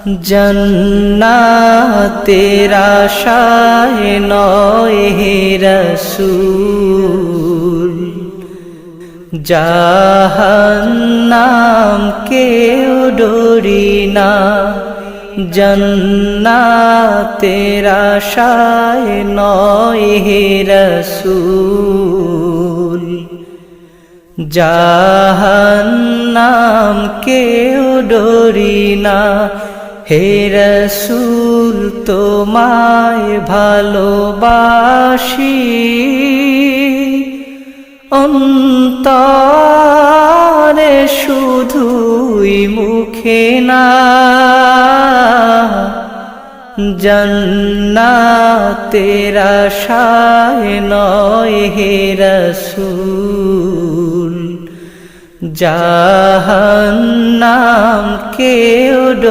জান্নাতের আশায় নয় হে রাসূল, জাহান্নাম কেউ ডরি না। জান্নাতের আশায় নয় হে রাসূল, জাহান্নাম কেউ ডরি না। হে রাসূল তোমায় ভালোবাসি, অন্তরে শুধুই মুখে না। জান্নাতের আশায় নয় হে রাসূল, জাহান্নাম কেউ